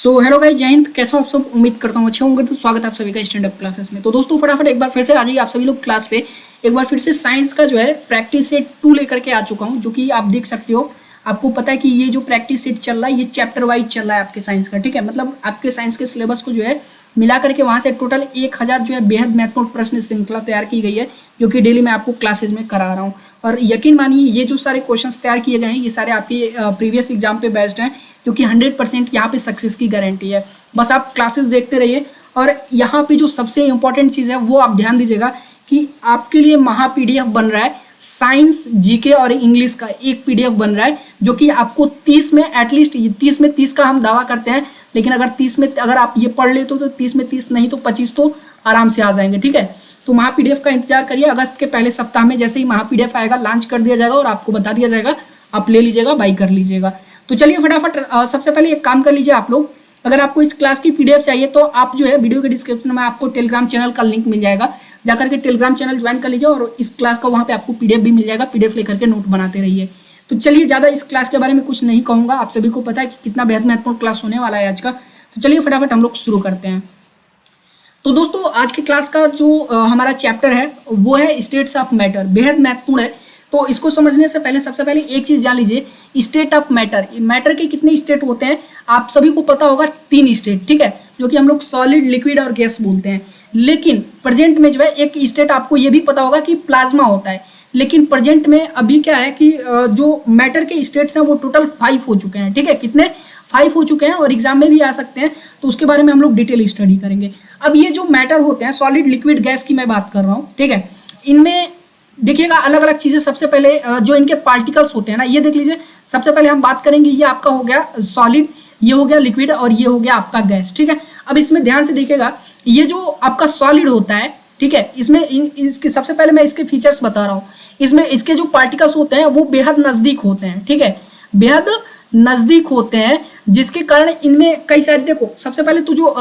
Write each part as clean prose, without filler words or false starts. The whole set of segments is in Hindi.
सो हेलो गाइस, जय हिंद। कैसे हो आप सब? उम्मीद करता हूँ अच्छे होंगे। तो स्वागत है आप सभी का स्टैंड अप क्लासेस में। तो दोस्तों फटाफट एक बार फिर से आ जाइए आप सभी लोग क्लास पे। एक बार फिर से साइंस का जो है प्रैक्टिस सेट 2 लेकर के आ चुका हूँ, जो कि आप देख सकते हो। आपको पता है कि ये जो प्रैक्टिस सेट चल रहा है ये चैप्टर वाइज चल रहा है आपके साइंस का, ठीक है। मतलब आपके साइंस के सिलेबस को जो है मिला करके वहाँ से टोटल 1000 जो है बेहद महत्वपूर्ण प्रश्न श्रृंखला तैयार की गई है, जो कि डेली मैं आपको क्लासेज में करा रहा हूँ। और यकीन मानिए ये जो सारे क्वेश्चंस तैयार किए गए हैं ये सारे आपके प्रीवियस एग्जाम पे बेस्ड हैं, जो कि 100% यहाँ पे सक्सेस की गारंटी है। बस आप क्लासेस देखते रहिए। और यहाँ पे जो सबसे इंपॉर्टेंट चीज़ है वो आप ध्यान दीजिएगा कि आपके लिए महा PDF बन रहा है। साइंस, जीके और इंग्लिश का एक PDF बन रहा है, जो कि आपको 30 में एटलीस्ट 30 में 30 का हम दावा करते हैं। लेकिन अगर 30 में अगर आप ये पढ़ लेते हो तो 30 में 30 नहीं तो 25 तो आराम से आ जाएंगे, ठीक है। तो महा PDF का इंतजार करिए। अगस्त के पहले सप्ताह में जैसे ही महा PDF आएगा लॉन्च कर दिया जाएगा और आपको बता दिया जाएगा, आप ले लीजिएगा, बाई कर लीजिएगा। तो चलिए फटाफट सबसे पहले एक काम कर लीजिए आप लोग। अगर आपको इस क्लास की PDF चाहिए तो आप जो है वीडियो के डिस्क्रिप्शन में आपको टेलीग्राम चैनल का लिंक मिल जाएगा, जाकर के टेलीग्राम चैनल ज्वाइन कर लीजिए और इस क्लास का वहाँ पे आपको PDF भी मिल जाएगा। PDF लेकर के नोट बनाते रहिए। तो चलिए, ज़्यादा इस क्लास के बारे में कुछ नहीं कहूँगा, आप सभी को पता है कि कितना बेहद महत्वपूर्ण क्लास होने वाला है आज का। तो चलिए फटाफट हम लोग शुरू करते हैं। तो दोस्तों आज की क्लास का जो हमारा चैप्टर है वो है स्टेट्स ऑफ मैटर, बेहद महत्वपूर्ण है। तो इसको समझने से पहले सबसे पहले एक चीज जान लीजिए, स्टेट ऑफ मैटर। मैटर के कितने स्टेट होते हैं आप सभी को पता होगा, 3 स्टेट, ठीक है, जो कि हम लोग सॉलिड, लिक्विड और गैस बोलते हैं। लेकिन प्रेजेंट में जो है एक स्टेट आपको ये भी पता होगा कि प्लाज्मा होता है। लेकिन प्रेजेंट में अभी क्या है कि जो मैटर के स्टेट्स हैं वो टोटल 5 हो चुके हैं, ठीक है। कितने? 5 हो चुके हैं और एग्जाम में भी आ सकते हैं, तो उसके बारे में हम लोग डिटेल स्टडी करेंगे। अब ये जो मैटर होते हैं, सॉलिड, लिक्विड, गैस की मैं बात कर रहा हूँ, ठीक है। इनमें देखिएगा अलग अलग चीजें। सबसे पहले जो इनके पार्टिकल्स होते हैं ना, ये देख लीजिए। सबसे पहले हम बात करेंगे, ये आपका हो गया सॉलिड, ये हो गया लिक्विड और ये हो गया आपका गैस, ठीक है। अब इसमें ध्यान से देखिएगा, ये जो आपका सॉलिड होता है, ठीक है, इसमें इसके सबसे पहले मैं इसके फीचर्स बता रहा हूँ। इसमें इसके जो पार्टिकल्स होते हैं वो बेहद नजदीक होते हैं, ठीक है, बेहद नजदीक होते हैं, जिसके कारण इनमें कई सारे, देखो सबसे पहले तो जो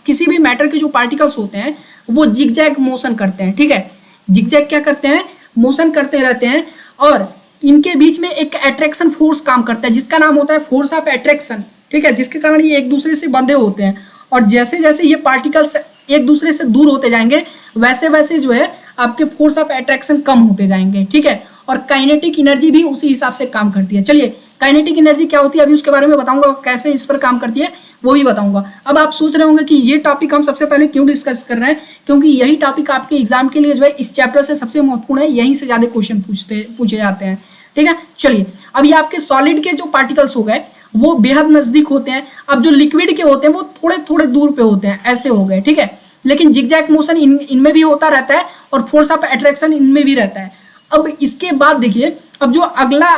किसी भी मैटर के जो पार्टिकल्स होते हैं वो जिगजैग मोशन करते हैं, ठीक है। जिगजैग क्या करते हैं? मोशन करते रहते हैं। और इनके बीच में एक अट्रैक्शन फोर्स काम करता है, जिसका नाम होता है फोर्स ऑफ अट्रैक्शन, ठीक है, जिसके कारण ये एक दूसरे से बंधे होते हैं। और जैसे जैसे ये पार्टिकल्स एक दूसरे से दूर होते जाएंगे वैसे वैसे जो है आपके फोर्स ऑफ अट्रैक्शन कम होते जाएंगे, ठीक है। और काइनेटिक एनर्जी भी उसी हिसाब से काम करती है। चलिए, काइनेटिक एनर्जी क्या होती है अभी उसके बारे में बताऊंगा, कैसे इस पर काम करती है वो भी बताऊंगा। अब आप सोच रहे होंगे कि ये टॉपिक हम सबसे पहले क्यों डिस्कस कर रहे हैं, क्योंकि यही टॉपिक आपके एग्जाम के लिए जो है इस चैप्टर से सबसे महत्वपूर्ण है, यहीं से ज्यादा क्वेश्चन पूछे जाते हैं, ठीक है। चलिए, अब ये आपके सॉलिड के जो पार्टिकल्स हो गए वो बेहद नजदीक होते हैं। अब जो लिक्विड के होते हैं वो थोड़े थोड़े दूर पे होते हैं, ऐसे हो गए, ठीक है। लेकिन जिगजैग मोशन इनमें भी होता रहता है और फोर्स ऑफ अट्रैक्शन इनमें भी रहता है। अब इसके बाद देखिए, अब जो अगला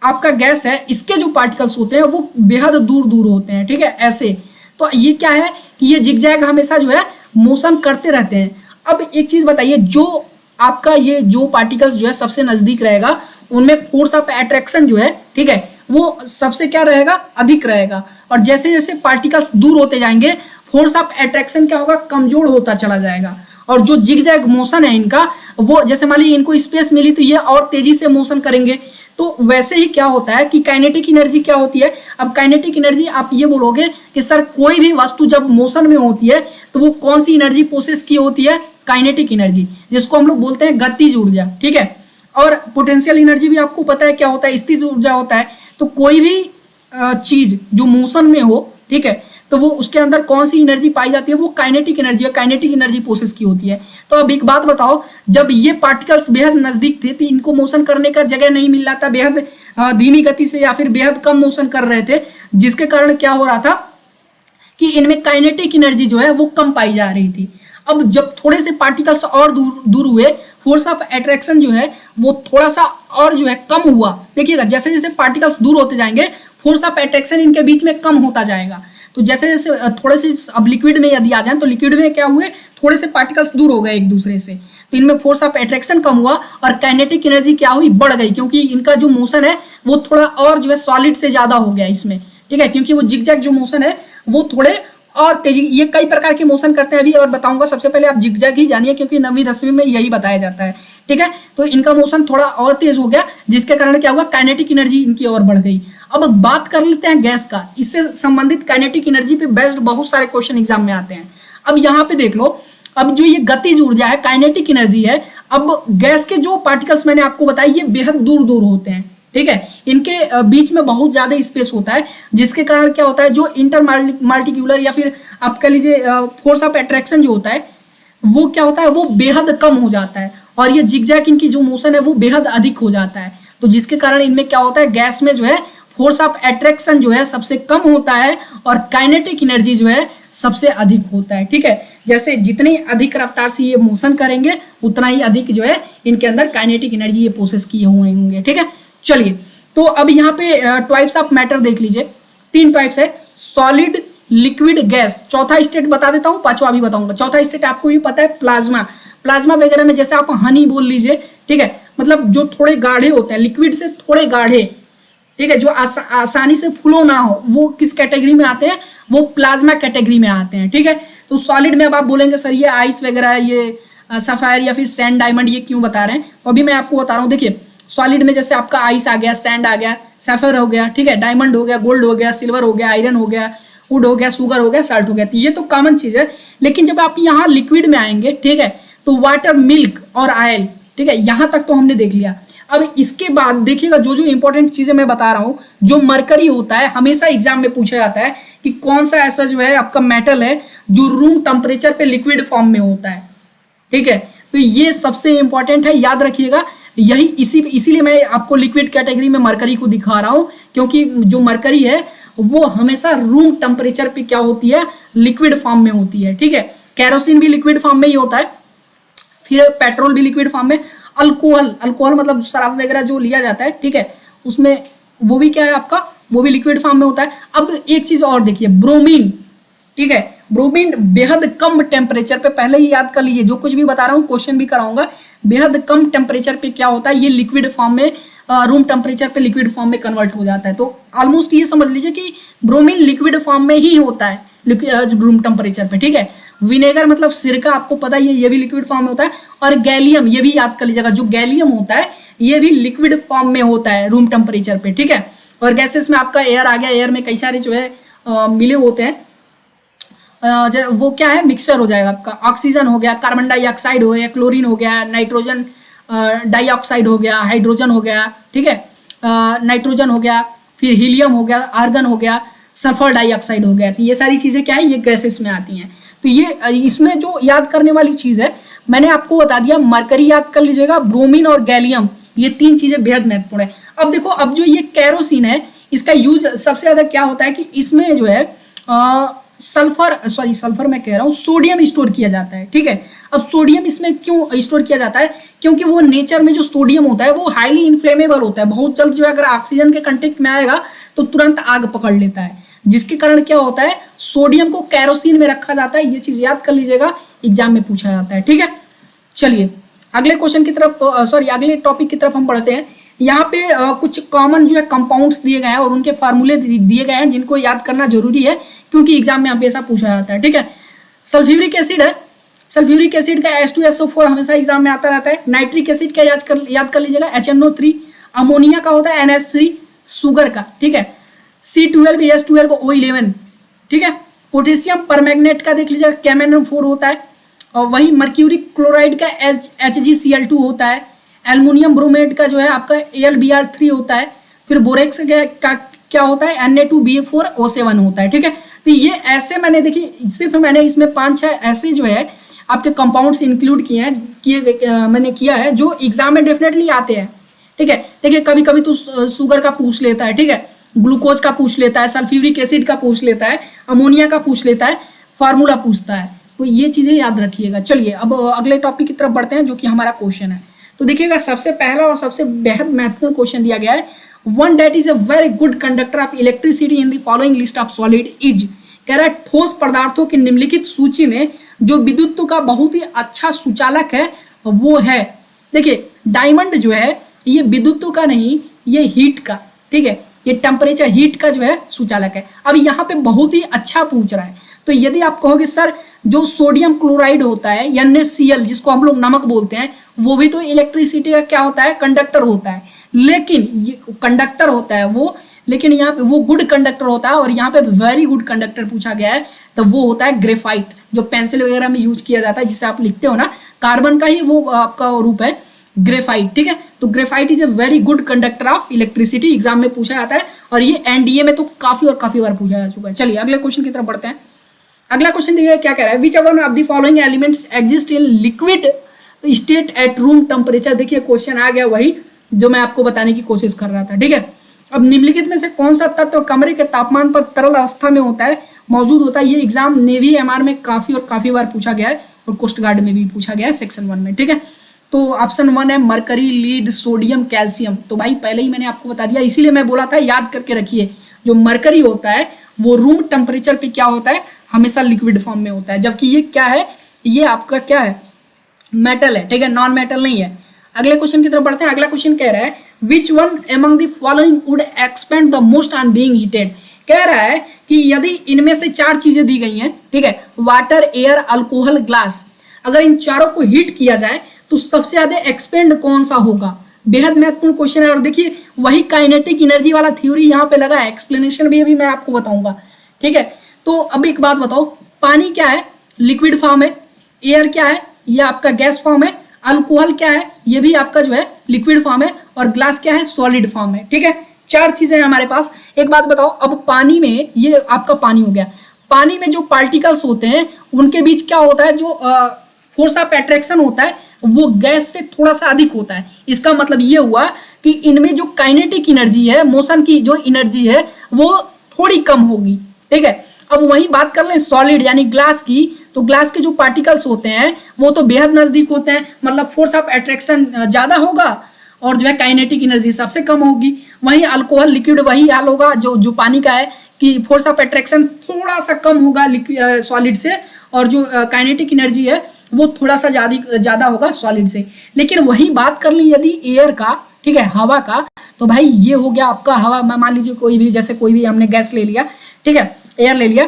आपका गैस है, इसके जो पार्टिकल्स होते हैं वो बेहद दूर दूर होते हैं, ठीक है, ऐसे। तो ये क्या है कि ये जिगजैग हमेशा जो है मोशन करते रहते हैं। अब एक चीज बताइए, जो आपका ये जो पार्टिकल्स जो है सबसे नजदीक रहेगा उनमें फोर्स ऑफ अट्रैक्शन जो है, ठीक है, वो सबसे क्या रहेगा? अधिक रहेगा। और जैसे जैसे पार्टिकल्स दूर होते जाएंगे फोर्स ऑफ अट्रैक्शन क्या होगा? कमजोर होता चला जाएगा। और जो जिगजैग मोशन है इनका, वो जैसे मान लीजिए इनको स्पेस मिली तो ये और तेजी से मोशन करेंगे। तो वैसे ही क्या होता है कि काइनेटिक एनर्जी क्या होती है? अब काइनेटिक एनर्जी आप ये बोलोगे कि सर कोई भी वस्तु जब मोशन में होती है तो वो कौन सी एनर्जी प्रोसेस की होती है? काइनेटिक एनर्जी, जिसको हम लोग बोलते हैं गतिज ऊर्जा, ठीक है। और पोटेंशियल एनर्जी भी आपको पता है क्या होता है? स्थिर ऊर्जा होता है। तो कोई भी चीज जो मोशन में हो, ठीक है, तो वो उसके अंदर कौन सी एनर्जी पाई जाती है? वो काइनेटिक एनर्जी है, काइनेटिक एनर्जी प्रोसेस की होती है। तो अब एक बात बताओ, जब ये पार्टिकल्स बेहद नजदीक थे तो इनको मोशन करने का जगह नहीं मिल रहा था, बेहद धीमी गति से या फिर बेहद कम मोशन कर रहे थे, जिसके कारण क्या हो रहा था कि इनमें काइनेटिक एनर्जी जो है वो कम पाई जा रही थी। अब जब थोड़े से पार्टिकल्स और दूर हुए, फोर्स ऑफ अट्रैक्शन जो है वो थोड़ा सा और जो है कम हुआ। देखिएगा, जैसे जैसे पार्टिकल्स दूर होते जाएंगे फोर्स ऑफ अट्रैक्शन इनके बीच में कम होता जाएगा। तो जैसे जैसे थोड़े से, अब लिक्विड में यदि आ जाए तो लिक्विड में क्या हुए? थोड़े से पार्टिकल्स दूर हो गए एक दूसरे से, तो इनमें फोर्स ऑफ अट्रैक्शन कम हुआ और काइनेटिक एनर्जी क्या हुई? बढ़ गई, क्योंकि इनका जो मोशन है वो थोड़ा और जो है सॉलिड से ज्यादा हो गया इसमें, ठीक है, क्योंकि वो जिगजैग जो मोशन है वो थोड़े और तेजी, ये कई प्रकार के मोशन करते हैं अभी और बताऊंगा। सबसे पहले आप जिगजैग ही जानिए, क्योंकि 9वीं 10वीं में यही बताया जाता है, ठीक है। तो इनका मोशन थोड़ा और तेज हो गया, जिसके कारण क्या हुआ? काइनेटिक एनर्जी इनकी और बढ़ गई। अब बात कर लेते हैं गैस का। इससे संबंधित काइनेटिक एनर्जी पे बेस्ड बहुत सारे क्वेश्चन एग्जाम में आते हैं। अब यहाँ पे देख लो, अब जो ये गतिज ऊर्जा है, काइनेटिक एनर्जी है, अब गैस के जो पार्टिकल्स मैंने आपको बताया ये बेहद दूर दूर होते हैं, ठीक है, इनके बीच में बहुत ज्यादा स्पेस होता है, जिसके कारण क्या होता है, जो इंटर मार्टिक्यूलर या फिर आप कह लीजिए फोर्स ऑफ अट्रैक्शन जो होता है वो क्या होता है, वो बेहद कम हो जाता है, और ये जिगजैग इनकी जो मोशन है वो बेहद अधिक हो जाता है। तो जिसके कारण इनमें क्या होता है, गैस में जो है फोर्स ऑफ अट्रैक्शन जो है सबसे कम होता है और काइनेटिक एनर्जी जो है सबसे अधिक होता है, ठीक है। जैसे जितनी अधिक रफ्तार से ये मोशन करेंगे उतना ही अधिक जो है इनके अंदर काइनेटिक एनर्जी ये प्रोसेस किए हुए होंगे, ठीक है। चलिए, तो अब यहाँ पे टाइप्स ऑफ मैटर देख लीजिए, 3 टाइप्स है, सॉलिड, लिक्विड, गैस। चौथा स्टेट बता देता हूँ, पांचवा भी बताऊंगा। चौथा स्टेट आपको भी पता है, प्लाज्मा। प्लाज्मा वगैरह में जैसे आप हनी बोल लीजिए, ठीक है, मतलब जो थोड़े गाढ़े होते हैं, लिक्विड से थोड़े गाढ़े, ठीक है, जो आसानी से फ्लो ना हो, वो किस कैटेगरी में आते हैं, वो प्लाज्मा कैटेगरी में आते हैं, ठीक है। तो सॉलिड में अब आप बोलेंगे सर ये आइस वगैरह, ये सफायर या फिर सैंड डायमंड ये क्यों बता रहे हैं, तो अभी मैं आपको बता रहा हूँ। देखिए सॉलिड में जैसे आपका आइस आ गया, सैंड आ गया, सफायर हो गया, ठीक है, डायमंड हो गया, गोल्ड हो गया, सिल्वर हो गया, आयरन हो गया, वुड हो गया, शुगर हो गया, साल्ट हो गया, तो ये तो कॉमन चीज है। लेकिन जब आप यहाँ लिक्विड में आएंगे, ठीक है, तो वाटर, मिल्क और ऑयल, ठीक है, यहां तक तो हमने देख लिया। अब इसके बाद देखिएगा जो जो इंपॉर्टेंट चीजें मैं बता रहा हूं, जो मरकरी होता है, हमेशा एग्जाम में पूछा जाता है कि कौन सा ऐसा जो है आपका मेटल है जो रूम टेम्परेचर पे लिक्विड फॉर्म में होता है, ठीक है। तो ये सबसे इंपॉर्टेंट है, याद रखिएगा। यही इसीलिए मैं आपको लिक्विड कैटेगरी में मरकरी को दिखा रहा हूं, क्योंकि जो मरकरी है वो हमेशा रूम टेम्परेचर पे क्या होती है, लिक्विड फॉर्म में होती है, ठीक है। कैरोसिन भी लिक्विड फॉर्म में ही होता है, फिर पेट्रोल भी लिक्विड फॉर्म में, अल्कोहल मतलब शराब वगैरह जो लिया जाता है, ठीक है, उसमें वो भी क्या है आपका, वो भी लिक्विड फॉर्म में होता है। अब एक चीज और देखिए, ब्रोमीन, ठीक है, ब्रोमीन बेहद कम टेम्परेचर पे, पहले ही याद कर लीजिए, जो कुछ भी बता रहा हूँ क्वेश्चन भी कराऊंगा, बेहद कम टेम्परेचर पे क्या होता है, ये लिक्विड फॉर्म में, रूम टेम्परेचर पे लिक्विड फॉर्म में कन्वर्ट हो जाता है। तो ऑलमोस्ट ये समझ लीजिए कि ब्रोमीन लिक्विड फॉर्म में ही होता है रूम टेम्परेचर पे, ठीक है। विनेगर मतलब सिरका, आपको पता ही है, ये भी लिक्विड फॉर्म में होता है। और गैलियम, ये भी याद कर लीजिएगा, जो गैलियम होता है ये भी लिक्विड फॉर्म में होता है रूम टेम्परेचर पे, ठीक है। और गैसेस में आपका एयर आ गया, एयर में कई सारे जो है मिले होते हैं, वो क्या है, मिक्सचर हो जाएगा आपका। ऑक्सीजन हो गया, कार्बन डाइऑक्साइड हो गया, क्लोरीन हो गया, नाइट्रोजन डाइऑक्साइड हो गया, हाइड्रोजन हो गया, ठीक है, नाइट्रोजन हो गया, फिर हीलियम हो गया, आर्गन हो गया, सल्फर डाइऑक्साइड हो गया। तो ये सारी चीजें क्या है, ये गैसेस में आती हैं। तो ये इसमें जो याद करने वाली चीज है मैंने आपको बता दिया, मरकरी याद कर लीजिएगा, ब्रोमीन और गैलियम, ये 3 चीजें बेहद महत्वपूर्ण है। अब देखो, अब जो ये कैरोसिन है, इसका यूज सबसे ज्यादा क्या होता है कि इसमें जो है सल्फर मैं कह रहा हूँ, सोडियम स्टोर किया जाता है, ठीक है। अब सोडियम इसमें क्यों स्टोर किया जाता है, क्योंकि वो नेचर में जो सोडियम होता है वो हाईली इन्फ्लेमेबल होता है, बहुत जल्द जो है अगर ऑक्सीजन के कांटेक्ट में आएगा तो तुरंत आग पकड़ लेता है, जिसके कारण क्या होता है, सोडियम को कैरोसिन में रखा जाता है। ये चीज याद कर लीजिएगा, एग्जाम में पूछा जाता है, ठीक है। चलिए अगले क्वेश्चन की तरफ, अगले टॉपिक की तरफ हम बढ़ते हैं। यहाँ पे कुछ कॉमन जो है कंपाउंड्स दिए गए हैं और उनके फार्मूले दिए गए हैं, जिनको याद करना जरूरी है क्योंकि एग्जाम में हमेशा पूछा जाता है, ठीक है। सल्फ्यूरिक एसिड है, सल्फ्यूरिक एसिड का H2SO4 हमेशा एग्जाम में आता रहता है। नाइट्रिक एसिड का याद कर लीजिएगा, HNO3। अमोनिया का होता है NH3, शुगर का, ठीक है, C12H12O11, ठीक है। पोटेशियम परमैंगनेट का देख लीजिएगा, KMnO4 होता है, और वही मर्क्यूरी क्लोराइड का HgCl2 होता है। एल्युमिनियम ब्रोमेट का जो है आपका AlBr3 होता है। फिर बोरेक्स का क्या होता है, Na2BA4O7 होता है, ठीक है। तो ये ऐसे मैंने इसमें 5-6 ऐसे जो है आपके कंपाउंड्स इंक्लूड किए हैं, मैंने किया है जो एग्जाम में डेफिनेटली आते हैं, ठीक है। देखिए कभी कभी तो शुगर का पूछ लेता है, ठीक है, ग्लूकोज का पूछ लेता है, सल्फ्यूरिक एसिड का पूछ लेता है, अमोनिया का पूछ लेता है, फार्मूला पूछता है, तो ये चीजें याद रखिएगा। चलिए अब अगले टॉपिक की तरफ बढ़ते हैं, जो कि हमारा क्वेश्चन है। तो देखिएगा सबसे पहला और सबसे बेहद महत्वपूर्ण क्वेश्चन दिया गया है, one that is a very good conductor of electricity in the following list of solid is. कह रहा है ठोस पदार्थों की निम्नलिखित सूची में जो विद्युत का बहुत ही अच्छा सुचालक है वो है, देखिए डायमंड जो है ये विद्युत का नहीं, ये हीट का, ठीक है, ये टेम्परेचर हीट का जो है सुचालक है। अब यहाँ पे बहुत ही अच्छा पूछ रहा है, तो यदि आप कहोगे सर जो सोडियम क्लोराइड होता है NaCl, जिसको हम लोग नमक बोलते हैं, वो भी तो इलेक्ट्रिसिटी का क्या होता है, कंडक्टर होता है, लेकिन ये कंडक्टर होता है वो, लेकिन यहाँ पे वो गुड कंडक्टर होता है और यहाँ पे वेरी गुड कंडक्टर पूछा गया है, तो वो होता है ग्रेफाइट, जो पेंसिल वगैरह में यूज किया जाता है, जिसे आप लिखते हो ना, कार्बन का ही वो आपका रूप है ग्रेफाइट, ठीक है। तो graphite is a very good conductor of electricity, exam में पूछा जाता है और ये एनडीए में तो काफी बार पूछा जा चुका है। चलिए अगले क्वेश्चन की तरफ बढ़ते हैं। अगला क्वेश्चन देखिए क्या कह रहा है, which one of the following elements exist in liquid state eight room temperature. देखिए क्वेश्चन आ गया वही जो मैं आपको बताने की कोशिश कर रहा था, ठीक है। अब निम्नलिखित में से कौन सा तत्व कमरे के तापमान पर तरल अवस्था में होता है, मौजूद होता है। ये एग्जाम नेवी एमआर में काफी बार पूछा गया है और कोस्ट गार्ड में भी पूछा गया है सेक्शन 1 में, ठीक है। तो ऑप्शन 1 है मरकरी, लीड, सोडियम, कैल्शियम। तो भाई पहले ही मैंने आपको बता दिया, इसीलिए मैं बोला था याद करके रखिए, जो मरकरी होता है वो रूम टेम्परेचर पे क्या होता है, हमेशा लिक्विड फॉर्म में होता है, जबकि ये क्या है, ये आपका क्या है, मेटल है, ठीक है, नॉन मेटल नहीं है। अगले क्वेश्चन की तरफ बढ़ते हैं। अगला क्वेश्चन कह रहा है which one among the following would expand the most on being heated. कह रहा है कि यदि इनमें से 4 चीजें दी गई हैं, ठीक है, वाटर, एयर, अल्कोहल, ग्लास, अगर इन चारों को हीट किया जाए तो सबसे ज्यादा एक्सपेंड कौन सा होगा। बेहद महत्वपूर्ण क्वेश्चन है और देखिए वही काइनेटिक एनर्जी वाला थ्योरी यहाँ पे लगा है, एक्सप्लेनेशन भी अभी मैं आपको बताऊंगा, ठीक है। तो अब एक बात बताओ, पानी क्या है, लिक्विड फॉर्म है, एयर क्या है, ये आपका गैस फॉर्म है, अल्कोहल क्या है, ये भी आपका जो है लिक्विड फॉर्म है, और ग्लास क्या है, सॉलिड फॉर्म है, ठीक है। 4 चीजें हैं हमारे पास। एक बात बताओ, अब पानी में, ये आपका पानी हो गया, पानी में जो पार्टिकल्स होते हैं उनके बीच क्या होता है, जो फोर्स ऑफ अट्रैक्शन होता है वो गैस से थोड़ा सा अधिक होता है। इसका मतलब ये हुआ कि इनमें जो काइनेटिक एनर्जी है, मोशन की जो एनर्जी है, वो थोड़ी कम होगी, ठीक है। अब वही बात कर लें सॉलिड यानी ग्लास की, तो ग्लास के जो पार्टिकल्स होते हैं वो तो बेहद नजदीक होते हैं, मतलब फोर्स ऑफ अट्रैक्शन ज्यादा होगा और जो है काइनेटिक एनर्जी सबसे कम होगी। वहीं अल्कोहल, लिक्विड वही हाल होगा जो पानी का है कि फोर्स ऑफ अट्रैक्शन थोड़ा सा कम होगा सॉलिड से, और जो काइनेटिक एनर्जी है वो थोड़ा सा ज्यादा होगा सॉलिड से। लेकिन वही बात कर ली यदि एयर का, ठीक है, हवा का, तो भाई ये हो गया आपका हवा, मान लीजिए कोई भी, जैसे कोई भी हमने गैस ले लिया, ठीक है, एयर ले लिया,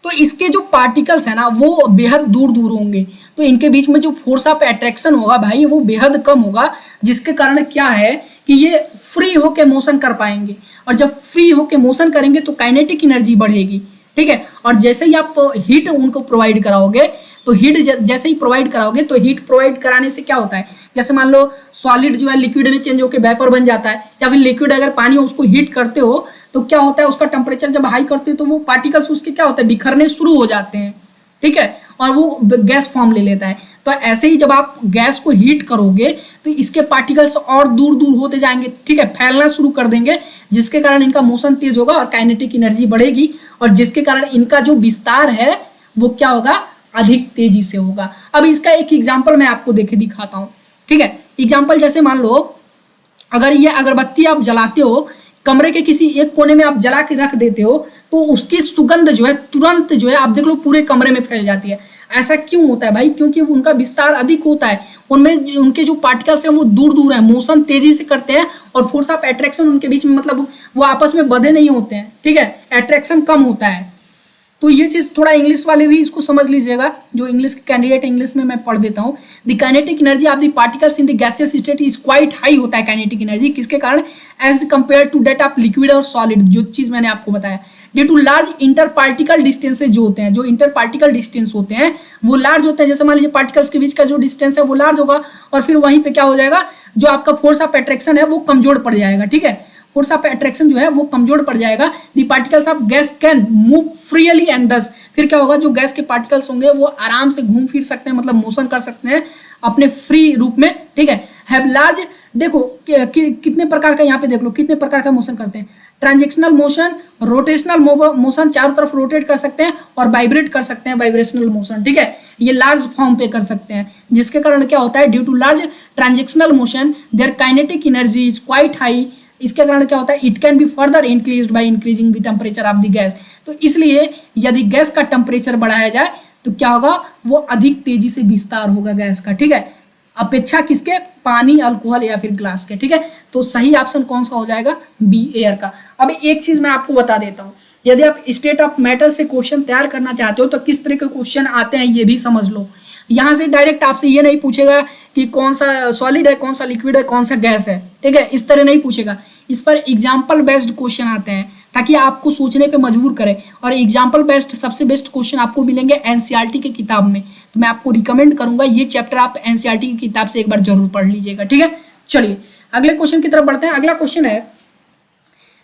तो इसके जो पार्टिकल्स है ना वो बेहद दूर दूर होंगे, तो इनके बीच में जो फोर्स ऑफ अट्रैक्शन होगा भाई वो बेहद कम होगा, जिसके कारण क्या है कि ये फ्री होके मोशन कर पाएंगे, और जब फ्री होके मोशन करेंगे तो काइनेटिक एनर्जी बढ़ेगी, ठीक है। और जैसे ही आप हीट उनको प्रोवाइड कराओगे, तो हीट जैसे ही प्रोवाइड कराओगे, तो हीट प्रोवाइड कराने से क्या होता है, जैसे मान लो सॉलिड जो है लिक्विड में चेंज होकर वेपर बन जाता है, या फिर लिक्विड अगर पानी हो उसको हीट करते हो तो क्या होता है, उसका टेम्परेचर जब हाई करते हो तो वो पार्टिकल्स उसके क्या होता है, बिखरने शुरू हो जाते हैं, ठीक है, और वो गैस फॉर्म ले लेता है। तो ऐसे ही जब आप गैस को हीट करोगे तो इसके पार्टिकल्स और दूर दूर होते जाएंगे, ठीक है, फैलना शुरू कर देंगे, जिसके कारण इनका मोशन तेज होगा और काइनेटिक एनर्जी बढ़ेगी, और जिसके कारण इनका जो विस्तार है वो क्या होगा, अधिक तेजी से होगा। अब इसका एक एग्जाम्पल मैं आपको दिखाता हूँ, ठीक है। एग्जाम्पल जैसे मान लो अगर ये अगरबत्ती आप जलाते हो, कमरे के किसी एक कोने में आप जला के रख देते हो, तो उसकी सुगंध जो है तुरंत जो है आप देख लो पूरे कमरे में फैल जाती है। ऐसा क्यों होता है भाई, क्योंकि उनका विस्तार अधिक होता है, उनमें उनके जो पार्टिकल्स हैं वो दूर दूर है, मोशन तेजी से करते हैं, और फोर्स ऑफ अट्रैक्शन उनके बीच में, मतलब वो आपस में बंधे नहीं होते हैं, ठीक है, अट्रैक्शन कम होता है। तो ये चीज थोड़ा इंग्लिश वाले भी इसको समझ लीजिएगा, जो इंग्लिश के कैंडिडेट, इंग्लिश में मैं पढ़ देता हूँ। The kinetic energy of the particles in the gaseous state is quite high होता है काइनेटिक एनर्जी, किसके कारण, as compare to that of liquid और सॉलिड, जो चीज मैंने आपको बताया। Due to large inter particle distances जो होते हैं, जो इंटर पार्टिकल डिस्टेंस होते हैं वो लार्ज होते हैं, जैसे मान लीजिए पार्टिकल्स के बीच का जो डिस्टेंस है वो लार्ज होगा, और फिर वहीं पे क्या हो जाएगा, जो आपका फोर्स ऑफ अट्रैक्शन है वो कमजोर पड़ जाएगा, ठीक है, फोर्स ऑफ अट्रैक्शन जो है वो कमजोर पड़ जाएगा। The particles of gas can move freely and दस, फिर क्या होगा, जो गैस के पार्टिकल्स होंगे वो आराम से घूम फिर सकते हैं, मतलब मोशन कर सकते हैं अपने फ्री रूप में, ठीक है। हैव लार्ज, देखो कितने प्रकार का, यहाँ पे देख लो कितने प्रकार का मोशन करते हैं, ट्रांजेक्शनल मोशन, रोटेशनल मोशन, चारों तरफ रोटेट कर सकते हैं, और वाइब्रेट कर सकते हैं, वाइब्रेशनल मोशन, ठीक है, ये लार्ज फॉर्म पे कर सकते हैं, जिसके कारण क्या होता है, due to large translational motion their kinetic energy is quite high, इसके कारण क्या होता है, it can be further increased by increasing the temperature of the gas. तो इसलिए यदि गैस का टेम्परेचर बढ़ाया जाए तो क्या होगा, वो अधिक तेजी से विस्तार होगा गैस का, ठीक है, अपेक्षा किसके, पानी, अल्कोहल या फिर ग्लास के, ठीक है। तो सही ऑप्शन कौन सा हो जाएगा, बी, एयर का। अब एक चीज मैं आपको बता देता हूँ, यदि आप स्टेट ऑफ मैटर से क्वेश्चन तैयार करना चाहते हो तो किस तरह के क्वेश्चन आते हैं ये भी समझ लो। यहाँ से डायरेक्ट आपसे ये नहीं पूछेगा कि कौन सा सॉलिड है, कौन सा लिक्विड है, कौन सा गैस है, ठीक है, इस तरह नहीं पूछेगा। इस पर एग्जाम्पल बेस्ड क्वेश्चन आते हैं ताकि आपको सोचने पे मजबूर करे, और एग्जाम्पल बेस्ड सबसे बेस्ट क्वेश्चन आपको मिलेंगे एनसीईआरटी की किताब में। तो मैं आपको रिकमेंड करूंगा ये चैप्टर आप एनसीईआरटी की किताब से एक बार जरूर पढ़ लीजिएगा, ठीक है। चलिए अगले क्वेश्चन की तरफ बढ़ते हैं। अगला क्वेश्चन है,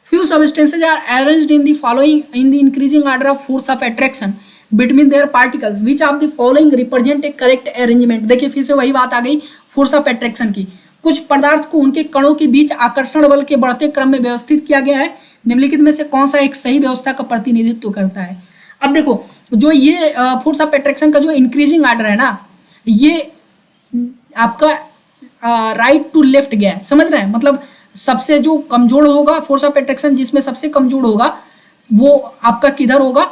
few substances are arranged in the following in the increasing order of force of attraction between their particles, which of the following represent a correct arrangement। देखिए फिर से वही बात आ गई फोर्स ऑफ अट्रैक्शन की। कुछ पदार्थ को उनके कणों के बीच आकर्षण बल के बढ़ते क्रम में व्यवस्थित किया गया है, निम्नलिखित में से कौन सा एक सही व्यवस्था का प्रतिनिधित्व करता है। अब देखो जो ये फोर्स ऑफ अट्रैक्शन का जो इंक्रीजिंग ऑर्डर है ना, ये आपका राइट टू लेफ्ट गया है, समझ रहे हैं। मतलब सबसे जो कमजोर होगा फोर्स ऑफ अट्रैक्शन, जिसमें सबसे कमजोर होगा वो आपका किधर होगा,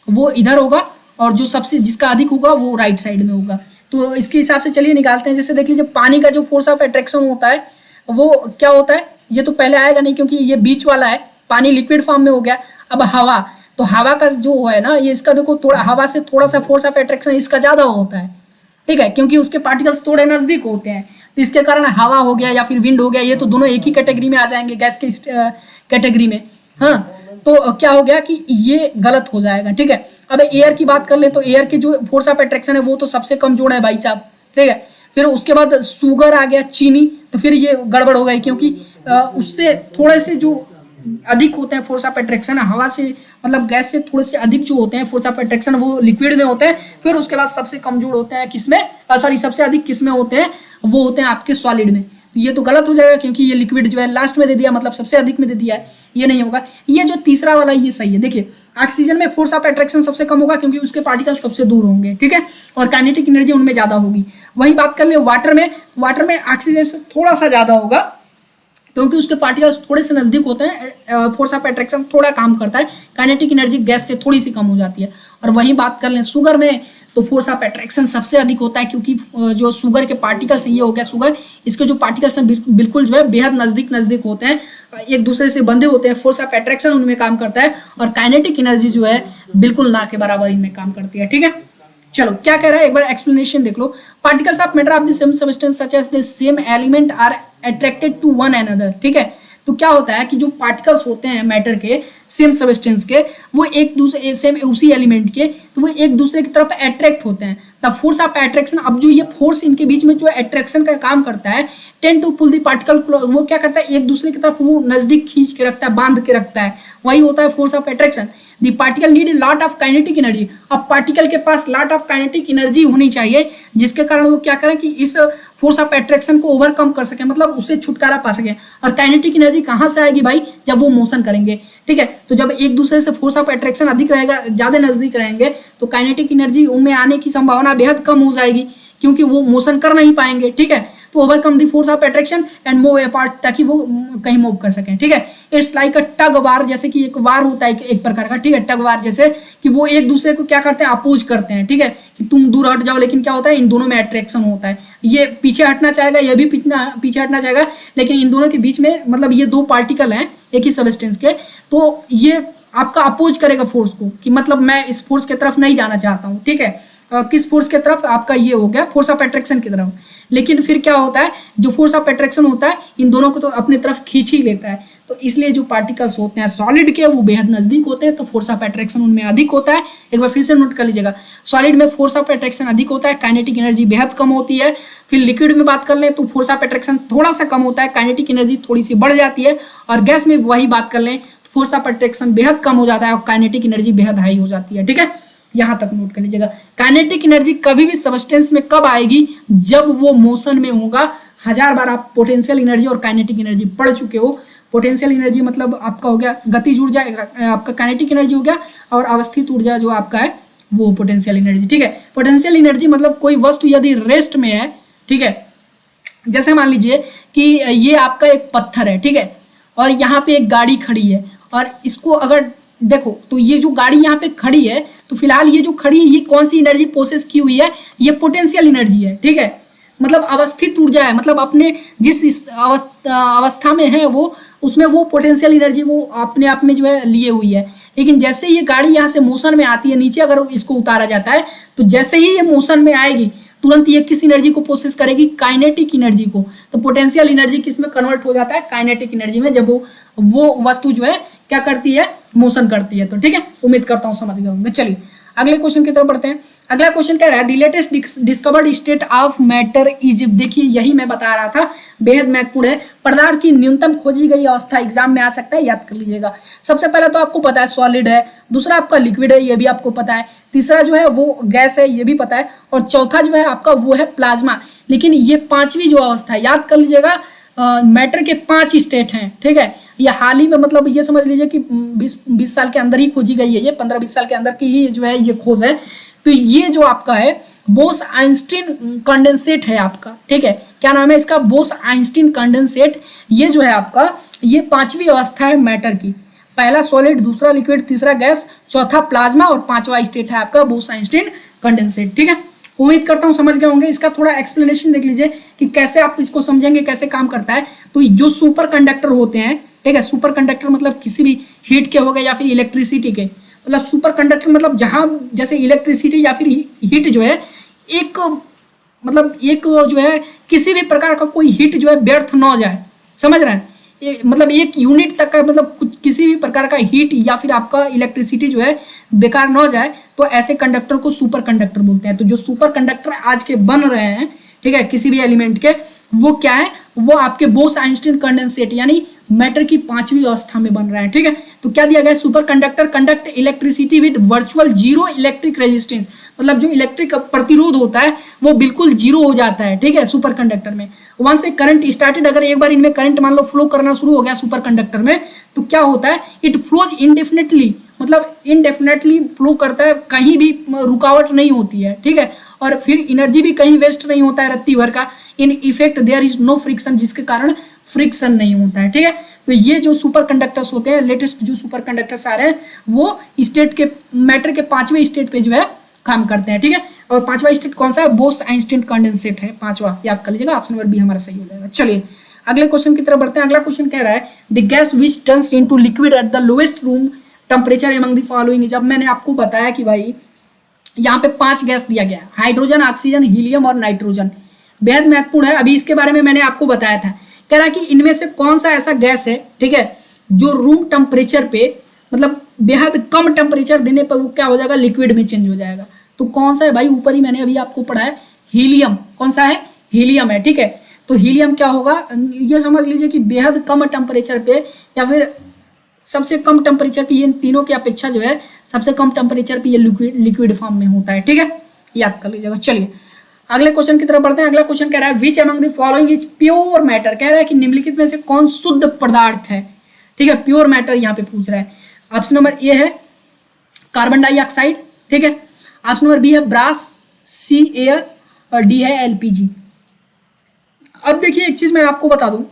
वो इधर होगा, और जो सबसे जिसका अधिक होगा वो राइट साइड में होगा। तो इसके हिसाब से चलिए निकालते हैं। जैसे देख लीजिए पानी का जो फोर्स ऑफ अट्रैक्शन होता है वो क्या होता है, ये तो पहले आएगा नहीं क्योंकि ये बीच वाला है, पानी लिक्विड फॉर्म में हो गया। अब हवा, तो हवा का जो है ना, ये इसका देखो थोड़ा हवा से थोड़ा सा फोर्स ऑफ अट्रैक्शन इसका ज्यादा होता है, ठीक है, क्योंकि उसके पार्टिकल्स थोड़े नजदीक होते हैं। तो इसके कारण हवा हो गया या फिर विंड हो गया, ये तो दोनों एक ही कैटेगरी में आ जाएंगे, गैस के कैटेगरी में। हाँ, तो क्या हो गया कि ये गलत हो जाएगा, ठीक है। अब एयर की बात कर ले तो एयर की जो फोर्स ऑफ अट्रैक्शन है वो तो सबसे कमजोर है भाई साहब, ठीक है। फिर उसके बाद शुगर आ गया, चीनी, तो फिर ये गड़बड़ हो गई क्योंकि उससे थोड़े से जो अधिक होते हैं फोर्स ऑफ अट्रैक्शन हवा से, मतलब गैस से थोड़े से अधिक जो होते हैं फोर्स ऑफ अट्रैक्शन वो लिक्विड में होते हैं। फिर उसके बाद सबसे कमजोर होते हैं किसमें, सॉरी सबसे अधिक किसमें होते हैं, वो होते हैं आपके सॉलिड में। तो ये तो गलत हो जाएगा क्योंकि ये लिक्विड जो है लास्ट में दे दिया, मतलब सबसे अधिक में दे दिया है, ये नहीं होगा। ये जो तीसरा वाला ये सही है। देखिए ऑक्सीजन में फोर्स ऑफ अट्रैक्शन सबसे कम होगा क्योंकि उसके पार्टिकल सबसे दूर होंगे, ठीक है, और काइनेटिक एनर्जी उनमें ज्यादा होगी। वही बात कर ले वाटर में, वाटर में ऑक्सीजन से थोड़ा सा ज्यादा होगा क्योंकि उसके पार्टिकल्स थोड़े से नजदीक होते हैं, फोर्स ऑफ अट्रैक्शन थोड़ा काम करता है, काइनेटिक एनर्जी गैस से थोड़ी सी कम हो जाती है। और वही बात कर लें शुगर में, तो फोर्स ऑफ अट्रैक्शन सबसे अधिक होता है क्योंकि जो शुगर के पार्टिकल्स हैं, ये हो गया शुगर, इसके जो पार्टिकल्स हैं बिल्कुल जो है बेहद नजदीक होते हैं, एक दूसरे से बंधे होते हैं, फोर्स ऑफ अट्रैक्शन उनमें काम करता है, और काइनेटिक एनर्जी जो है बिल्कुल ना के बराबर इनमें काम करती है, ठीक है। चलो क्या कह रहा है एक बार एक्सप्लेनेशन देख लो। Particles of matter of the same substance such as the same element are attracted to one another, ठीक है। तो क्या होता है कि जो पार्टिकल्स होते हैं मैटर के सेम सब्सटेंस के, वो एक दूसरे सेम उसी एलिमेंट के, तो वो एक दूसरे की तरफ अट्रैक्ट होते हैं। द फोर्स ऑफ अट्रैक्शन, अब जो ये फोर्स इनके बीच में जो अट्रैक्शन का काम करता है, tend to pull the particle, वो क्या करता है एक दूसरे की तरफ वो नजदीक खींच के रखता है, बांध के रखता है, वही होता है force of attraction. The particle need lot of kinetic energy, अब पार्टिकल के पास लॉट ऑफ काइनेटिक एनर्जी होनी चाहिए जिसके कारण वो क्या करें कि इस फोर्स ऑफ अट्रैक्शन को ओवरकम कर सके, मतलब उससे छुटकारा पा सके। और काइनेटिक एनर्जी कहाँ से आएगी भाई, जब वो मोशन करेंगे, ठीक है। तो जब एक दूसरे से फोर्स ऑफ अट्रैक्शन अधिक रहेगा, ज्यादा नजदीक रहेंगे, तो काइनेटिक एनर्जी उनमें आने की संभावना बेहद कम हो जाएगी क्योंकि वो मोशन कर नहीं पाएंगे, ठीक है। तो overcome the force of attraction and move apart, ताकि वो कहीं मूव कर सकें, ठीक है। इट्स लाइक अ टग वार, जैसे कि एक वार होता है एक प्रकार का, ठीक है, टग वार, जैसे कि वो एक दूसरे को क्या करते हैं, अपोज करते हैं, ठीक है, कि तुम दूर हट जाओ, लेकिन क्या होता है इन दोनों में अट्रैक्शन होता है, ये पीछे हटना चाहेगा, ये भी पीछे हटना चाहेगा, लेकिन इन दोनों के बीच में मतलब ये दो पार्टिकल हैं एक ही सबस्टेंस के, तो ये आपका अपोज करेगा फोर्स को कि मतलब मैं इस फोर्स की तरफ नहीं जाना चाहता हूँ, ठीक है। किस फोर्स की तरफ, आपका ये हो गया फोर्स ऑफ अट्रैक्शन की तरफ। लेकिन फिर क्या होता है, जो फोर्स ऑफ अट्रैक्शन होता है इन दोनों को तो अपनी तरफ खींच ही लेता है, तो इसलिए जो पार्टिकल्स होते हैं सॉलिड के वो बेहद नजदीक होते हैं, तो फोर्स ऑफ अट्रैक्शन उनमें अधिक होता है। एक बार फिर से नोट कर लीजिएगा, सॉलिड में फोर्स ऑफ अट्रैक्शन अधिक होता है, काइनेटिक एनर्जी बेहद कम होती है। फिर लिक्विड में बात कर लें तो फोर्स ऑफ अट्रैक्शन थोड़ा सा कम होता है, काइनेटिक एनर्जी थोड़ी सी बढ़ जाती है। और गैस में वही बात कर लें तो फोर्स ऑफ अट्रैक्शन बेहद कम हो जाता है और काइनेटिक एनर्जी बेहद हाई हो जाती है, ठीक है। यहां तक नोट कर लीजिएगा। काइनेटिक एनर्जी कभी भी सबस्टेंस में कब आएगी, जब वो मोशन में होगा। 1000 बार आप पोटेंशियल एनर्जी और काइनेटिक एनर्जी पढ़ चुके हो। पोटेंशियल एनर्जी मतलब आपका हो गया गतिज ऊर्जा, आपका काइनेटिक एनर्जी हो गया, और अवस्थित ऊर्जा जो आपका है वो पोटेंशियल एनर्जी, ठीक है। पोटेंशियल एनर्जी मतलब कोई वस्तु यदि रेस्ट में है, ठीक है, जैसे मान लीजिए कि ये आपका एक पत्थर है, ठीक है, और यहाँ पे एक गाड़ी खड़ी है, और इसको अगर देखो तो ये जो गाड़ी यहाँ पे खड़ी है, तो फिलहाल ये जो खड़ी है ये कौन सी एनर्जी प्रोसेस की हुई है, ये पोटेंशियल एनर्जी है, ठीक है, मतलब अवस्थित ऊर्जा है, मतलब अपने जिस अवस्था में है वो, उसमें वो पोटेंशियल एनर्जी वो अपने आप में जो है लिए हुई है। लेकिन जैसे ये गाड़ी यहाँ से मोशन में आती है, नीचे अगर इसको उतारा जाता है, तो जैसे ही ये मोशन में आएगी तुरंत ये किस एनर्जी को प्रोसेस करेगी, काइनेटिक एनर्जी को। तो पोटेंशियल एनर्जी किस में कन्वर्ट हो जाता है, काइनेटिक एनर्जी में, जब वो वस्तु जो है क्या करती है, मोशन करती है। तो ठीक है, उम्मीद करता हूँ समझ गए होंगे। चलिए अगले क्वेश्चन की तरफ बढ़ते हैं। अगला क्वेश्चन क्या रहा है, the latest discovered state of matter is, देखिए यही मैं बता रहा था, बेहद महत्वपूर्ण है। पदार्थ की न्यूनतम खोजी गई अवस्था एग्जाम में आ सकता है, याद कर लीजिएगा। सबसे पहले तो आपको पता है सॉलिड है, दूसरा आपका लिक्विड है, ये भी आपको पता है, तीसरा जो है वो गैस है, ये भी पता है, और चौथा जो है आपका वो है प्लाज्मा। लेकिन ये पांचवी जो अवस्था है, याद कर लीजिएगा, मैटर के 5 स्टेट हैं। ठीक है, ये हाल ही में, मतलब ये समझ लीजिए कि 20 साल के अंदर ही खोजी गई है, ये 15-20 साल के अंदर की ही जो है ये खोज है। तो ये जो आपका है बोस आइंस्टीन कंडेंसेट है आपका। ठीक है, क्या नाम है इसका, बोस आइंस्टीन कंडेंसेट। ये जो है आपका, ये पांचवी अवस्था है मैटर की, पहला सॉलिड, दूसरा लिक्विड, तीसरा गैस, चौथा प्लाज्मा और पांचवा स्टेट है आपका बोस आइंस्टीन कंडेंसेट। ठीक है, उम्मीद करता हूँ समझ गए होंगे। इसका थोड़ा एक्सप्लेनेशन देख लीजिए कि कैसे आप इसको समझेंगे, कैसे काम करता है। तो जो सुपर कंडक्टर होते हैं, ठीक है, सुपर कंडक्टर मतलब किसी भी हीट के हो गए या फिर इलेक्ट्रिसिटी के, मतलब सुपर कंडक्टर मतलब जहां जैसे इलेक्ट्रिसिटी या फिर हीट जो है एक, मतलब एक जो है किसी भी प्रकार का कोई हीट जो है व्यर्थ न जाए, समझ रहे हैं, मतलब एक यूनिट तक का, मतलब कुछ किसी भी प्रकार का हीट या फिर आपका इलेक्ट्रिसिटी जो है बेकार न जाए, तो ऐसे कंडक्टर को सुपर कंडक्टर बोलते हैं। तो जो सुपर कंडक्टर आज के बन रहे हैं, ठीक है, किसी भी एलिमेंट के, वो क्या है, वो आपके बोस आइंस्टीन कंडेंसेट यानी मैटर की पांचवी अवस्था में बन रहा है। ठीक है, तो क्या दिया गया, super conductor conduct electricity with virtual zero electric resistance, मतलब जो इलेक्ट्रिक प्रतिरोध होता है वो बिल्कुल जीरो हो जाता है। ठीक है, सुपर कंडक्टर में वहां से करंट स्टार्टेड, अगर एक बार इनमें करंट मान लो फ्लो करना शुरू हो गया सुपर कंडक्टर में, तो क्या होता है, इट फ्लोज इनडेफिनेटली, मतलब इनडेफिनेटली फ्लो करता है, कहीं भी रुकावट नहीं होती है। ठीक है, और फिर एनर्जी भी कहीं वेस्ट नहीं होता है रत्ती भर का। In effect there is no friction, जिसके कारण फ्रिक्शन नहीं होता है। ठीक है, तो ये जो सुपर कंडक्टर्स होते हैं, लेटेस्ट जो सुपर कंडक्टर्स आ रहे हैं, वो स्टेट के, मैटर के पांचवें स्टेट पे जो है काम करते हैं। ठीक है, और पांचवा स्टेट कौन सा है, बोस आइंस्टीन कंडेंसेट है पांचवा, याद कर लीजिएगा, ऑप्शन नंबर बी हमारा सही हो जाएगा। चलिए अगले क्वेश्चन की तरफ बढ़ते हैं। अगला क्वेश्चन कह रहा है, the gas which turns into liquid at the lowest room temperature among the following. जब मैंने आपको बताया कि भाई यहाँ पे 5 गैस दिया गया, हाइड्रोजन, ऑक्सीजन, हीलियम और नाइट्रोजन, बेहद महत्वपूर्ण है। अभी इसके बारे में मैंने आपको बताया था, कह रहा है कि इनमें से कौन सा ऐसा गैस है, ठीक है, जो रूम टेम्परेचर पे, मतलब बेहद कम टेम्परेचर देने पर वो क्या हो जाएगा, लिक्विड में चेंज हो जाएगा। तो कौन सा है भाई, ऊपर ही मैंने अभी आपको पढ़ा है, हीलियम। कौन सा है, हीलियम है। ठीक है, तो हीलियम क्या होगा, ये समझ लीजिए कि बेहद कम टेम्परेचर पे या फिर सबसे कम टेम्परेचर पे, ये तीनों की अपेक्षा जो है सबसे कम टेम्परेचर पे ये लिक्विड फॉर्म में होता है। ठीक है, याद कर लीजिएगा। चलिए अगले क्वेश्चन की तरफ बढ़ते हैं। अगला क्वेश्चन कह रहा है, which among the following is pure matter, कह रहा है कि निम्नलिखित में से कौन शुद्ध पदार्थ है। ठीक है, प्योर मैटर यहाँ पे पूछ रहा है। ऑप्शन नंबर ए है कार्बन डाइऑक्साइड, ठीक है, ऑप्शन नंबर बी है ब्रास, सी एयर, और डी है एलपीजी। अब देखिए एक चीज मैं आपको बता दूं,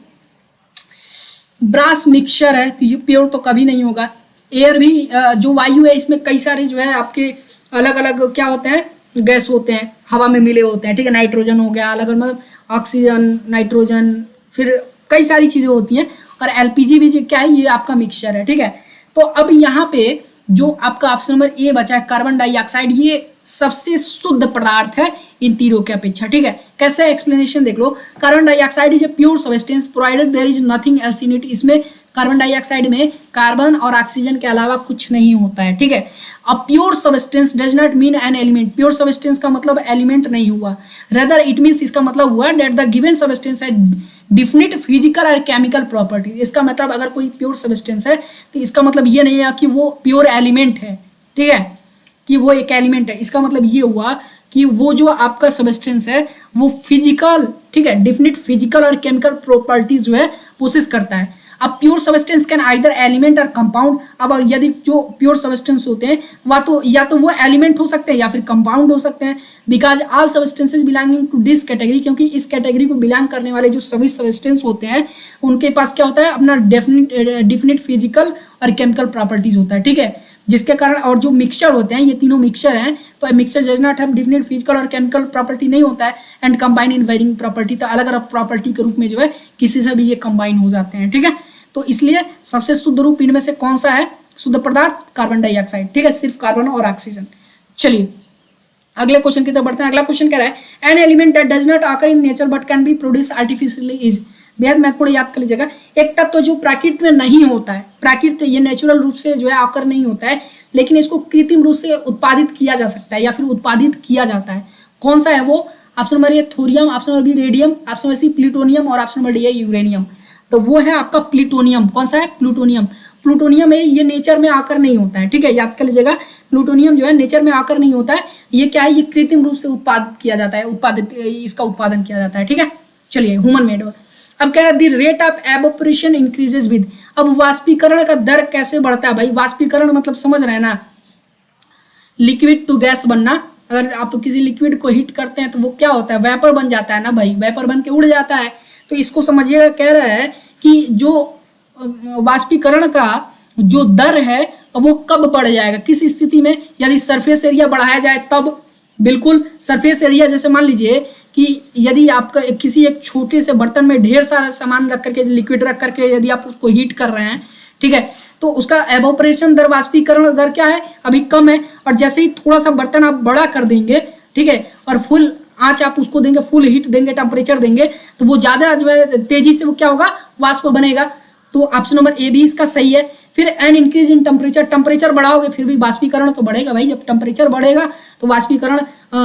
ब्रास मिक्सचर है तो ये प्योर तो कभी नहीं होगा। एयर भी जो वायु है, इसमें कई सारे जो है आपके अलग अलग क्या होते हैं, गैस होते हैं, हवा में मिले होते हैं। ठीक है, नाइट्रोजन हो गया अलग, मतलब ऑक्सीजन, नाइट्रोजन, फिर कई सारी चीजें होती हैं। और एलपीजी भी क्या है, ये आपका मिक्सचर है। ठीक है, तो अब यहाँ पे जो आपका ऑप्शन नंबर ए बचा है कार्बन डाइऑक्साइड, ये सबसे शुद्ध पदार्थ है इन तीनों के अपेक्षा। ठीक है, कैसे एक्सप्लेनेशन देख लो, carbon dioxide is a pure substance provided there is nothing else in it. इसमें कार्बन डाइऑक्साइड में कार्बन और ऑक्सीजन के अलावा कुछ नहीं होता है। ठीक है, a pure substance does not mean an element, pure substance का मतलब एलिमेंट नहीं हुआ, रेदर इट मीन्स, इसका मतलब हुआ डेट द गिवन सब्सटेंस है डिफिनिट फिजिकल और केमिकल प्रॉपर्टी। इसका मतलब अगर कोई प्योर सब्सटेंस है तो इसका मतलब ये नहीं है कि वो प्योर एलिमेंट है। ठीक है, कि वो एक एलिमेंट है, इसका मतलब ये हुआ कि वो जो आपका सब्सटेंस है वो फिजिकल, ठीक है, डिफिनिट फिजिकल और केमिकल प्रॉपर्टीज जो है पोसेस करता है। अब pure substance can either element और कंपाउंड। अब यदि जो प्योर सब्सटेंस होते हैं वह तो या तो वो एलिमेंट हो सकते हैं या फिर कंपाउंड हो सकते हैं, because all substances belonging to this category, क्योंकि इस कैटेगरी को बिलोंग करने वाले जो सभी सब्सटेंस होते हैं उनके पास क्या होता है, अपना डिफिनिट फिजिकल और केमिकल प्रॉपर्टीज होता है। ठीक है, जिसके कारण, और जो मिक्सचर होते हैं, ये तीनों मिक्सचर हैं, तो mixture does not have definite physical और केमिकल प्रॉपर्टी नहीं होता है, and combine in varying property, तो अलग अलग प्रॉपर्टी के रूप में जो है किसी से भी ये कंबाइन हो जाते हैं। ठीक है, तो इसलिए सबसे शुद्ध रूप इनमें से कौन सा है, शुद्ध पदार्थ कार्बन डाइऑक्साइड। ठीक है, सिर्फ कार्बन और ऑक्सीजन। चलिए अगले क्वेश्चन की तरफ बढ़ते हैं। अगला क्वेश्चन कह रहा है an element that does not occur in nature but can be produce artificially is. बेहद महत्वपूर्ण, याद कर लीजिएगा। एक तत्व जो प्रकृति में नहीं होता है, प्रकृति ये नेचुरल रूप से जो है आकर नहीं होता है, लेकिन इसको कृत्रिम रूप से उत्पादित किया जा सकता है या फिर उत्पादित किया जाता है। कौन सा है वो? Option number A thorium, option number B radium, option number C plutonium और ऑप्शन नंबर डी है यूरेनियम। तो वो है आपका प्लूटोनियम। कौन सा है? प्लूटोनियम। प्लूटोनियम है, ये नेचर में आकर नहीं होता है, ठीक है, याद कर लीजिएगा। प्लूटोनियम जो है नेचर में आकर नहीं होता है, ये क्या है, ये कृत्रिम रूप से उत्पादित किया जाता है, इसका उत्पादन किया जाता है, ठीक है। चलिए ह्यूमन मेड। अब कह रहा है the rate of evaporation increases with. अब वाष्पीकरण का दर कैसे बढ़ता है भाई? वाष्पीकरण मतलब समझ रहे हैं ना, लिक्विड टू गैस बनना। अगर आप किसी लिक्विड को हीट करते हैं तो वो क्या होता है, वेपर बन जाता है ना भाई, वेपर बन के उड़ जाता है। तो इसको समझिएगा, कह रहा है कि जो वाष्पीकरण का जो दर है वो कब बढ़ जाएगा, किस स्थिति में? यदि सरफेस एरिया बढ़ाया जाए तब। बिल्कुल, सरफेस एरिया जैसे मान लीजिए कि यदि आपका किसी एक छोटे से बर्तन में ढेर सारा सामान रख करके, लिक्विड रख करके यदि आप उसको हीट कर रहे हैं, ठीक है, तो उसका एवोपरेशन दर, वाष्पीकरण दर क्या है, अभी कम है। और जैसे ही थोड़ा सा बर्तन आप बड़ा कर देंगे, ठीक है, और फुल आंच आप उसको देंगे, फुल हीट देंगे, टेम्परेचर देंगे, तो वो ज्यादा जो है तेजी से वो क्या होगा, वाष्प बनेगा। तो ऑप्शन नंबर ए भी इसका सही है। फिर an increase in temperature, temperature बढ़ाओगे फिर भी वाष्पीकरण तो बढ़ेगा भाई। जब टेम्परेचर बढ़ेगा तो वाष्पीकरण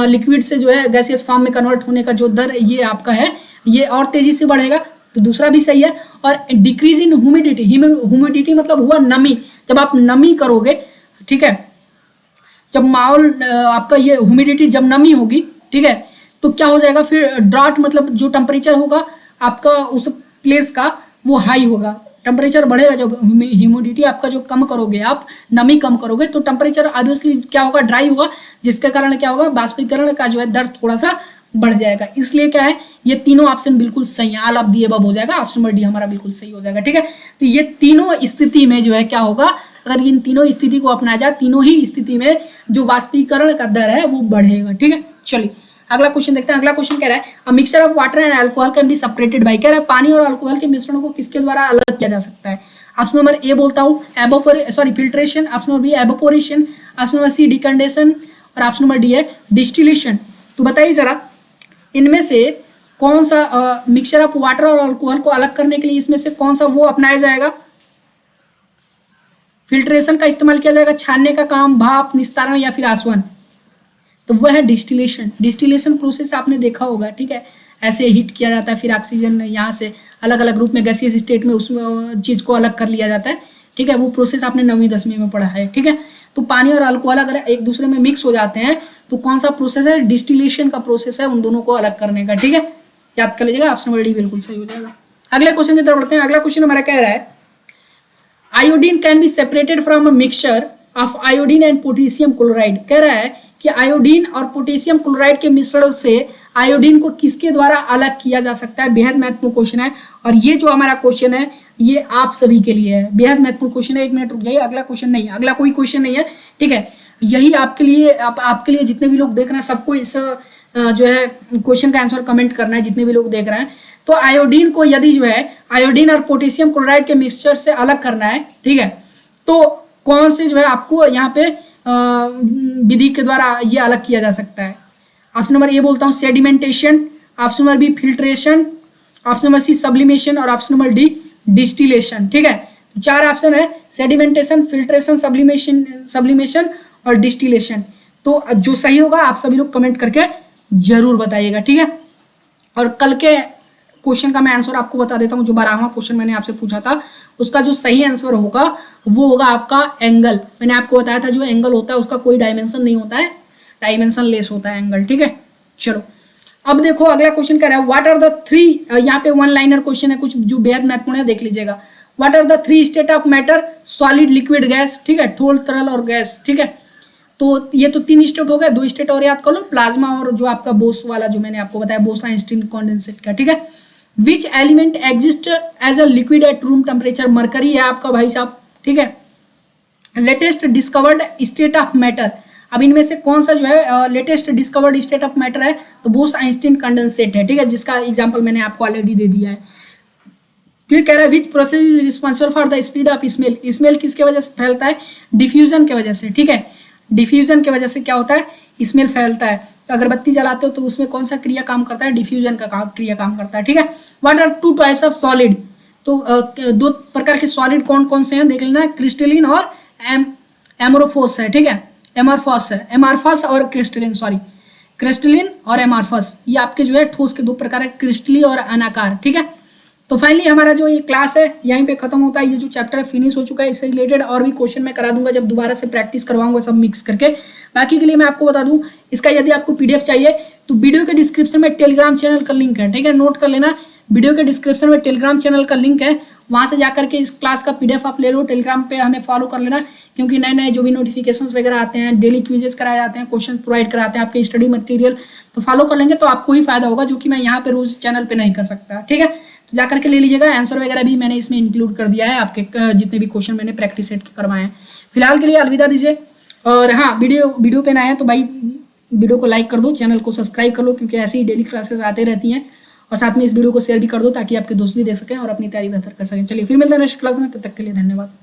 लिक्विड से जो है गैसियस फॉर्म में कन्वर्ट होने का जो दर ये आपका है, ये और तेजी से बढ़ेगा। तो दूसरा भी सही है। और डिक्रीज इन ह्यूमिडिटी, ह्यूमिडिटी मतलब हुआ नमी। जब आप नमी करोगे, ठीक है, जब माहौल आपका ये ह्यूमिडिटी, जब नमी होगी, ठीक है, तो क्या हो जाएगा फिर, ड्रॉट मतलब जो टेम्परेचर होगा आपका उस प्लेस का वो हाई होगा। टेम्परेचर बढ़ेगा जब ह्यूमिडिटी आपका जो कम करोगे, आप नमी कम करोगे, तो टेम्परेचर ऑब्वियसली क्या होगा, ड्राई होगा, जिसके कारण क्या होगा, वाष्पीकरण का जो है दर थोड़ा सा बढ़ जाएगा। इसलिए क्या है, ये तीनों ऑप्शन बिल्कुल सही है, ऑल ऑफ दी अबव हो जाएगा। ऑप्शन नंबर डी हमारा बिल्कुल सही हो जाएगा, ठीक है। तो ये तीनों स्थिति में जो है क्या होगा, अगर इन तीनों स्थिति को अपनाया जाए, तीनों ही स्थिति में जो वाष्पीकरण का दर है वो बढ़ेगा, ठीक है। चलिए अगला क्वेश्चन देखते हैं। अगला क्वेश्चन कह रहा है a mixture of water and alcohol can be separated by. कह रहा है पानी और अल्कोहल के मिश्रण को किसके द्वारा अलग किया जा सकता है? ऑप्शन नंबर ए बोलता हूँ filtration, option number B evaporation, option number C decantation और ऑप्शन नंबर डी है डिस्टिलेशन। तो बताइए जरा, इनमें से कौन सा मिक्सचर ऑफ वाटर और अल्कोहल को अलग करने के लिए इसमें से कौन सा वो अपनाया जाएगा? फिल्ट्रेशन का इस्तेमाल किया जाएगा, छानने का काम, भाप निस्तारण या फिर आसवन? तो वह है डिस्टिलेशन। डिस्टिलेशन प्रोसेस आपने देखा होगा, ठीक है, ऐसे हीट किया जाता है, फिर ऑक्सीजन यहाँ से अलग अलग रूप में गैसियस स्टेट में उस चीज़ को अलग कर लिया जाता है, ठीक है। वो प्रोसेस आपने 9वीं 10वीं में पढ़ा है, ठीक है। तो पानी और अल्कोहल अगर एक दूसरे में मिक्स हो जाते हैं तो कौन सा प्रोसेस है? डिस्टिलेशन का प्रोसेस है उन दोनों को अलग करने का, ठीक है, याद कर लीजिएगा। ऑप्शन नंबर डी बिल्कुल सही हो जाएगा। अगले क्वेश्चन की तरफ बढ़ते हैं। अगला क्वेश्चन हमारा कह रहा है iodine can be separated from a mixture of iodine and potassium chloride. कह रहा है कि आयोडीन और पोटेशियम क्लोराइड के मिश्रण से आयोडीन को किसके द्वारा अलग किया जा सकता है? बेहद महत्वपूर्ण क्वेश्चन है और ये जो हमारा क्वेश्चन है ये आप सभी के लिए है, बेहद महत्वपूर्ण क्वेश्चन है। एक मिनट रुक जाइए, अगला क्वेश्चन नहीं है, अगला कोई क्वेश्चन नहीं है, ठीक है। यही आपके लिए, आपके लिए जितने भी लोग देख रहे हैं सबको इस जो है क्वेश्चन का आंसर कमेंट करना है, जितने भी लोग देख रहे हैं। तो आयोडीन को यदि जो है आयोडीन और पोटेशियम क्लोराइड के मिक्सचर से अलग करना है, ठीक है, तो कौन से जो है आपको यहाँ पे विधि के द्वारा ये अलग किया जा सकता है? ऑप्शन नंबर ए बोलता हूँ sedimentation, option number B filtration, option number C sublimation और ऑप्शन नंबर डी डिस्टिलेशन, ठीक है। तो 4 ऑप्शन है, सेडिमेंटेशन, फिल्ट्रेशन, सब्लिमेशन और डिस्टिलेशन। तो जो सही होगा आप सभी लोग कमेंट करके जरूर बताइएगा, ठीक है। और कल के क्वेश्चन का मैं आंसर आपको बता देता हूँ। जो 12वां क्वेश्चन मैंने आपसे पूछा था उसका जो सही आंसर होगा वो होगा आपका एंगल। मैंने आपको बताया था जो एंगल होता है उसका कोई डायमेंशन नहीं होता है, डायमेंशन लेस होता है एंगल, ठीक है। चलो अब देखो अगला क्वेश्चन कह रहा है व्हाट आर द 3, यहाँ पे 1 लाइनर क्वेश्चन है, कुछ जो बेहद महत्वपूर्ण है, देख लीजिएगा। What are the 3 state of matter? Solid, liquid, gas, ठीक है, ठोस, तरल और गैस, ठीक है। तो ये तो 3 स्टेट हो गए, 2 स्टेट और याद कर लो, प्लाज्मा और जो आपका बोस वाला जो मैंने आपको बताया, बोस आइंस्टीन कंडेंसेट का, ठीक है। Which element exist as a liquid at room temperature? Mercury है आपका भाई साहब, ठीक है। Latest discovered state of matter? अब इनमें से कौन सा जो है latest discovered state of matter है? तो बोस आइंस्टीन कंडेंसेट है, ठीक है, जिसका एग्जांपल मैंने आपको ऑलरेडी दे दिया है। फिर कह रहा है which process is responsible for the speed of smell? Smell किसके वजह से फैलता है? डिफ्यूजन के वजह से, ठीक है। डिफ्यूजन की वजह से क्या होता है, स्मेल फैलता है। तो अगरबत्ती जलाते हो तो उसमें कौन सा क्रिया काम करता है, डिफ्यूजन का क्रिया काम करता है, ठीक है। What are two types of solid, तो दो प्रकार के सॉलिड कौन कौन से हैं देख लेना, क्रिस्टलिन और एमोरफोस है, ठीक है, एमॉर्फस है, एमॉर्फस और क्रिस्टलिन, सॉरी क्रिस्टलिन और एमॉर्फस, ये आपके जो है ठोस के दो प्रकार है, क्रिस्टली और अनाकार, ठीक है। तो फाइनली हमारा जो ये क्लास है यहीं पे खत्म होता है, ये जो चैप्टर है फिनिश हो चुका है। इससे रिलेटेड और भी क्वेश्चन मैं करा दूंगा जब दोबारा से प्रैक्टिस करवाऊंगा सब मिक्स करके। बाकी के लिए मैं आपको बता दूं, इसका यदि आपको पीडीएफ चाहिए तो वीडियो के डिस्क्रिप्शन में टेलीग्राम चैनल का लिंक है, ठीक है, नोट कर लेना। वीडियो के डिस्क्रिप्शन में टेलीग्राम चैनल का लिंक है, वहां से जाकर के इस क्लास का पीडीएफ आप ले लो। टेलीग्राम पे हमें फॉलो कर लेना, क्योंकि नए नए जो भी नोटिफिकेशंस वगैरह आते हैं, डेली क्विजेस कराए जाते हैं, क्वेश्चन प्रोवाइड कराते हैं, आपके स्टडी मटेरियल, तो फॉलो कर लेंगे तो आपको ही फायदा होगा, जो कि मैं यहाँ पे रोज चैनल पे नहीं कर सकता, ठीक है। तो जाकर के ले लीजिएगा। आंसर वगैरह भी मैंने इसमें इंक्लूड कर दिया है, आपके जितने भी क्वेश्चन मैंने प्रैक्टिस सेट करवाए हैं। फिलहाल के लिए अलविदा दीजिए। और हाँ, वीडियो पे नए हैं तो भाई वीडियो को लाइक कर दो, चैनल को सब्सक्राइब कर लो, क्योंकि ऐसी ही डेली क्लासेस आते रहती हैं। और साथ में इस वीडियो को शेयर भी कर दो ताकि आपके दोस्त भी देख सकें और अपनी तैयारी बेहतर कर सकें। चलिए फिर मिलते हैं नेक्स्ट क्लास में, तब तक के लिए धन्यवाद।